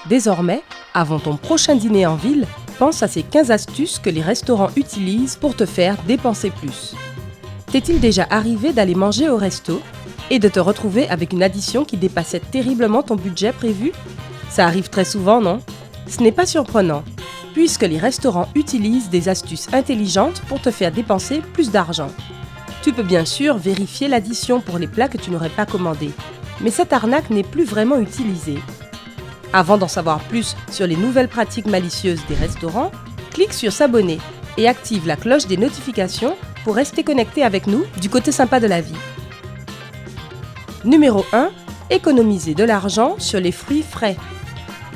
Désormais, avant ton prochain dîner en ville, pense à ces 15 astuces que les restaurants utilisent pour te faire dépenser plus. T'est-il déjà arrivé d'aller manger au resto et de te retrouver avec une addition qui dépassait terriblement ton budget prévu? Ça arrive très souvent, non? Ce n'est pas surprenant, puisque les restaurants utilisent des astuces intelligentes pour te faire dépenser plus d'argent. Tu peux bien sûr vérifier l'addition pour les plats que tu n'aurais pas commandés, mais cette arnaque n'est plus vraiment utilisée. Avant d'en savoir plus sur les nouvelles pratiques malicieuses des restaurants, clique sur s'abonner et active la cloche des notifications pour rester connecté avec nous du côté sympa de la vie. Numéro 1. Économiser de l'argent sur les fruits frais.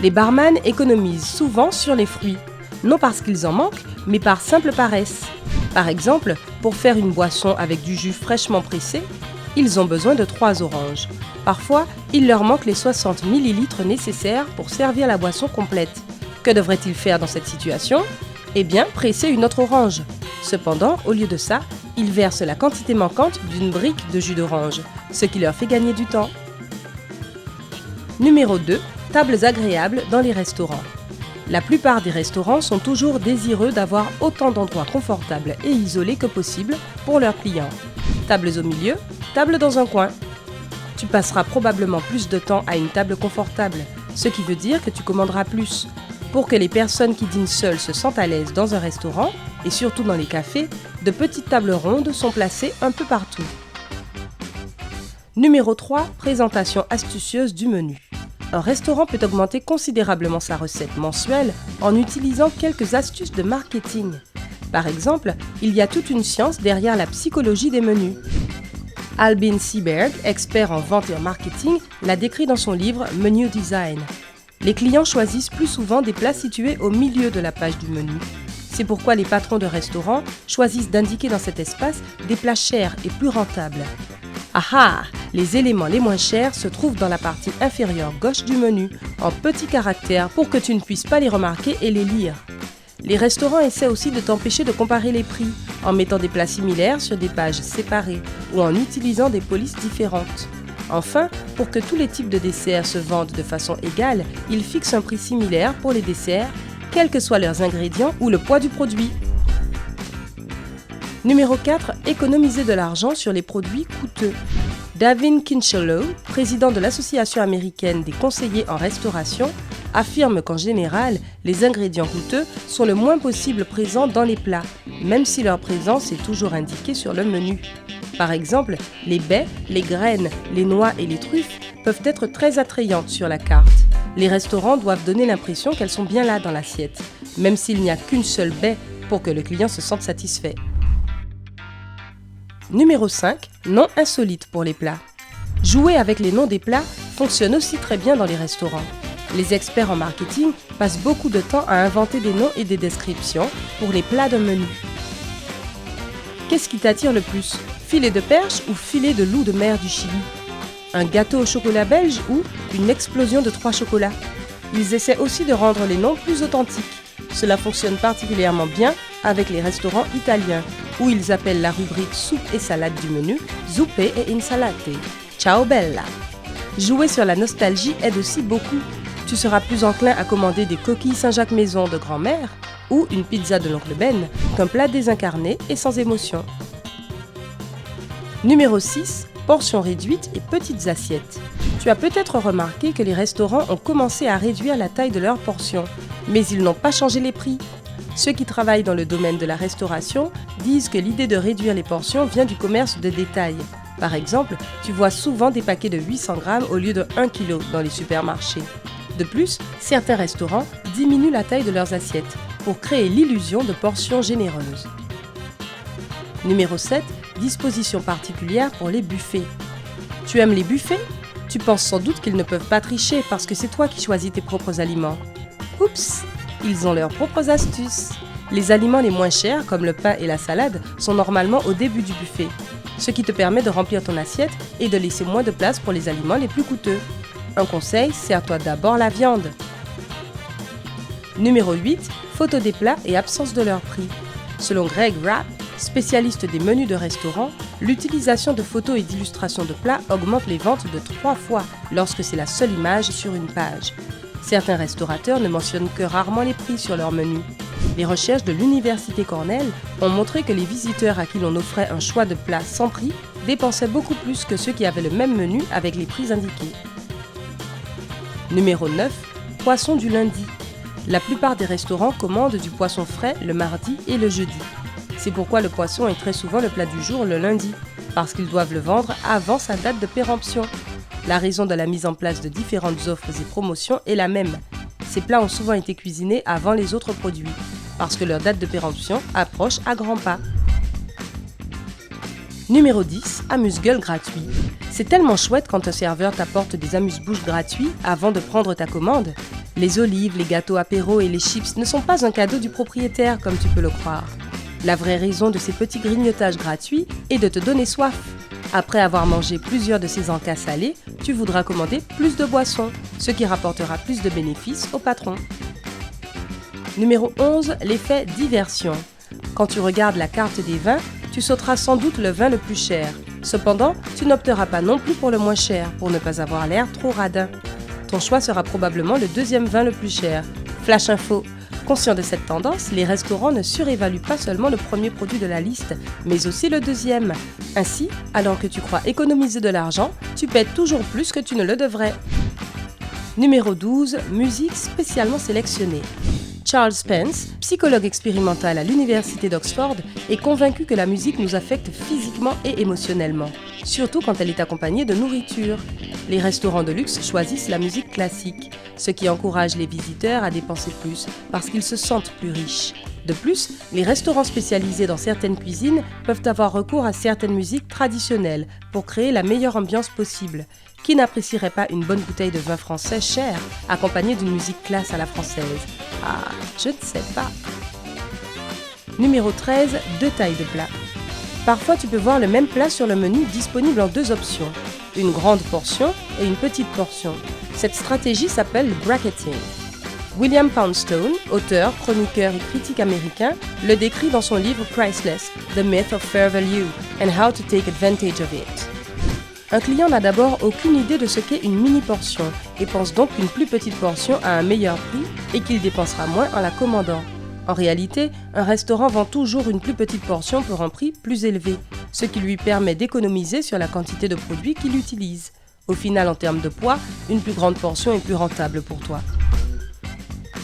Les barman économisent souvent sur les fruits, non parce qu'ils en manquent, mais par simple paresse. Par exemple, pour faire une boisson avec du jus fraîchement pressé, ils ont besoin de 3 oranges. Parfois, il leur manque les 60 ml nécessaires pour servir la boisson complète. Que devraient-ils faire dans cette situation? Eh bien, presser une autre orange. Cependant, au lieu de ça, ils versent la quantité manquante d'une brique de jus d'orange, ce qui leur fait gagner du temps. Numéro 2. Tables agréables dans les restaurants. La plupart des restaurants sont toujours désireux d'avoir autant d'endroits confortables et isolés que possible pour leurs clients. Tables au milieu, tables dans un coin. Tu passeras probablement plus de temps à une table confortable, ce qui veut dire que tu commanderas plus. Pour que les personnes qui dînent seules se sentent à l'aise dans un restaurant, et surtout dans les cafés, de petites tables rondes sont placées un peu partout. Numéro 3. Présentation astucieuse du menu. Un restaurant peut augmenter considérablement sa recette mensuelle en utilisant quelques astuces de marketing. Par exemple, il y a toute une science derrière la psychologie des menus. Albin Seberg, expert en vente et en marketing, l'a décrit dans son livre Menu Design. Les clients choisissent plus souvent des plats situés au milieu de la page du menu. C'est pourquoi les patrons de restaurants choisissent d'indiquer dans cet espace des plats chers et plus rentables. Ah! Les éléments les moins chers se trouvent dans la partie inférieure gauche du menu, en petits caractères pour que tu ne puisses pas les remarquer et les lire. Les restaurants essaient aussi de t'empêcher de comparer les prix, en mettant des plats similaires sur des pages séparées ou en utilisant des polices différentes. Enfin, pour que tous les types de desserts se vendent de façon égale, ils fixent un prix similaire pour les desserts, quels que soient leurs ingrédients ou le poids du produit. Numéro 4. Économiser de l'argent sur les produits coûteux. Davin Kinchelow, président de l'Association américaine des conseillers en restauration, affirme qu'en général, les ingrédients coûteux sont le moins possible présents dans les plats, même si leur présence est toujours indiquée sur le menu. Par exemple, les baies, les graines, les noix et les truffes peuvent être très attrayantes sur la carte. Les restaurants doivent donner l'impression qu'elles sont bien là dans l'assiette, même s'il n'y a qu'une seule baie pour que le client se sente satisfait. Numéro 5. Nom insolite pour les plats. Jouer avec les noms des plats fonctionne aussi très bien dans les restaurants. Les experts en marketing passent beaucoup de temps à inventer des noms et des descriptions pour les plats d'un menu. Qu'est-ce qui t'attire le plus? Filet de perche ou filet de loup de mer du Chili? Un gâteau au chocolat belge ou une explosion de 3 chocolats? Ils essaient aussi de rendre les noms plus authentiques. Cela fonctionne particulièrement bien avec les restaurants italiens, où ils appellent la rubrique soupe et salade du menu Zuppe e insalate. Ciao bella! Jouer sur la nostalgie aide aussi beaucoup. Tu seras plus enclin à commander des coquilles Saint-Jacques maison de grand-mère ou une pizza de l'oncle Ben qu'un plat désincarné et sans émotion. Numéro 6. Portions réduites et petites assiettes. Tu as peut-être remarqué que les restaurants ont commencé à réduire la taille de leurs portions, mais ils n'ont pas changé les prix. Ceux qui travaillent dans le domaine de la restauration disent que l'idée de réduire les portions vient du commerce de détail. Par exemple, tu vois souvent des paquets de 800 grammes au lieu de 1 kg dans les supermarchés. De plus, certains restaurants diminuent la taille de leurs assiettes pour créer l'illusion de portions généreuses. Numéro 7. Disposition particulière pour les buffets. Tu aimes les buffets? Tu penses sans doute qu'ils ne peuvent pas tricher parce que c'est toi qui choisis tes propres aliments. Oups! Ils ont leurs propres astuces. Les aliments les moins chers, comme le pain et la salade, sont normalement au début du buffet, ce qui te permet de remplir ton assiette et de laisser moins de place pour les aliments les plus coûteux. Un conseil, sers-toi d'abord la viande. Numéro 8. Photos des plats et absence de leur prix. Selon Greg Rapp, spécialiste des menus de restaurants, l'utilisation de photos et d'illustrations de plats augmente les ventes de 3 fois lorsque c'est la seule image sur une page. Certains restaurateurs ne mentionnent que rarement les prix sur leur menu. Les recherches de l'Université Cornell ont montré que les visiteurs à qui l'on offrait un choix de plats sans prix dépensaient beaucoup plus que ceux qui avaient le même menu avec les prix indiqués. Numéro 9. Poisson du lundi. La plupart des restaurants commandent du poisson frais le mardi et le jeudi. C'est pourquoi le poisson est très souvent le plat du jour le lundi, parce qu'ils doivent le vendre avant sa date de péremption. La raison de la mise en place de différentes offres et promotions est la même. Ces plats ont souvent été cuisinés avant les autres produits, parce que leur date de péremption approche à grands pas. Numéro 10. Amuse-gueule gratuit. C'est tellement chouette quand un serveur t'apporte des amuse-bouches gratuits avant de prendre ta commande. Les olives, les gâteaux apéros et les chips ne sont pas un cadeau du propriétaire comme tu peux le croire. La vraie raison de ces petits grignotages gratuits est de te donner soif. Après avoir mangé plusieurs de ces encas salés, tu voudras commander plus de boissons, ce qui rapportera plus de bénéfices au patron. Numéro 11. L'effet diversion. Quand tu regardes la carte des vins, tu sauteras sans doute le vin le plus cher. Cependant, tu n'opteras pas non plus pour le moins cher, pour ne pas avoir l'air trop radin. Ton choix sera probablement le deuxième vin le plus cher. Flash info. Conscient de cette tendance, les restaurants ne surévaluent pas seulement le premier produit de la liste, mais aussi le deuxième. Ainsi, alors que tu crois économiser de l'argent, tu paies toujours plus que tu ne le devrais. Numéro 12. Musique spécialement sélectionnée. Charles Spence, psychologue expérimental à l'Université d'Oxford, est convaincu que la musique nous affecte physiquement et émotionnellement, surtout quand elle est accompagnée de nourriture. Les restaurants de luxe choisissent la musique classique, ce qui encourage les visiteurs à dépenser plus parce qu'ils se sentent plus riches. De plus, les restaurants spécialisés dans certaines cuisines peuvent avoir recours à certaines musiques traditionnelles pour créer la meilleure ambiance possible. Qui n'apprécierait pas une bonne bouteille de vin français cher, accompagnée d'une musique classe à la française? Ah, je ne sais pas. Numéro 13. Deux tailles de plats. Parfois, tu peux voir le même plat sur le menu disponible en deux options, une grande portion et une petite portion. Cette stratégie s'appelle le bracketing. William Poundstone, auteur, chroniqueur et critique américain, le décrit dans son livre Priceless, The Myth of Fair Value and How to Take Advantage of It. Un client n'a d'abord aucune idée de ce qu'est une mini-portion et pense donc qu'une plus petite portion a un meilleur prix et qu'il dépensera moins en la commandant. En réalité, un restaurant vend toujours une plus petite portion pour un prix plus élevé, ce qui lui permet d'économiser sur la quantité de produits qu'il utilise. Au final, en termes de poids, une plus grande portion est plus rentable pour toi.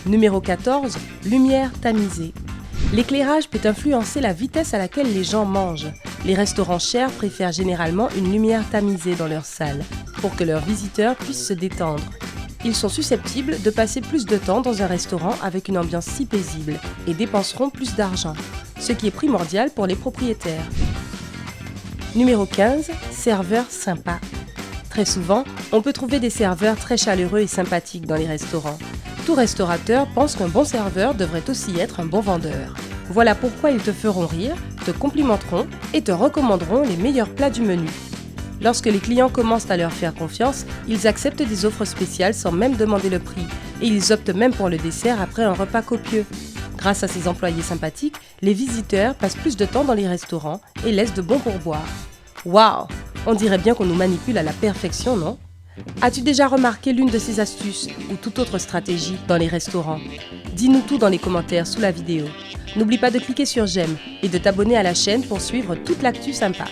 Numéro 14. Lumière tamisée. L'éclairage peut influencer la vitesse à laquelle les gens mangent. Les restaurants chers préfèrent généralement une lumière tamisée dans leur salle pour que leurs visiteurs puissent se détendre. Ils sont susceptibles de passer plus de temps dans un restaurant avec une ambiance si paisible et dépenseront plus d'argent, ce qui est primordial pour les propriétaires. Numéro 15. Serveur sympa. Très souvent, on peut trouver des serveurs très chaleureux et sympathiques dans les restaurants. Tout restaurateur pense qu'un bon serveur devrait aussi être un bon vendeur. Voilà pourquoi ils te feront rire, te complimenteront et te recommanderont les meilleurs plats du menu. Lorsque les clients commencent à leur faire confiance, ils acceptent des offres spéciales sans même demander le prix et ils optent même pour le dessert après un repas copieux. Grâce à ces employés sympathiques, les visiteurs passent plus de temps dans les restaurants et laissent de bons pourboires. Waouh! On dirait bien qu'on nous manipule à la perfection, non? As-tu déjà remarqué l'une de ces astuces ou toute autre stratégie dans les restaurants? Dis-nous tout dans les commentaires sous la vidéo. N'oublie pas de cliquer sur j'aime et de t'abonner à la chaîne pour suivre toute l'actu sympa.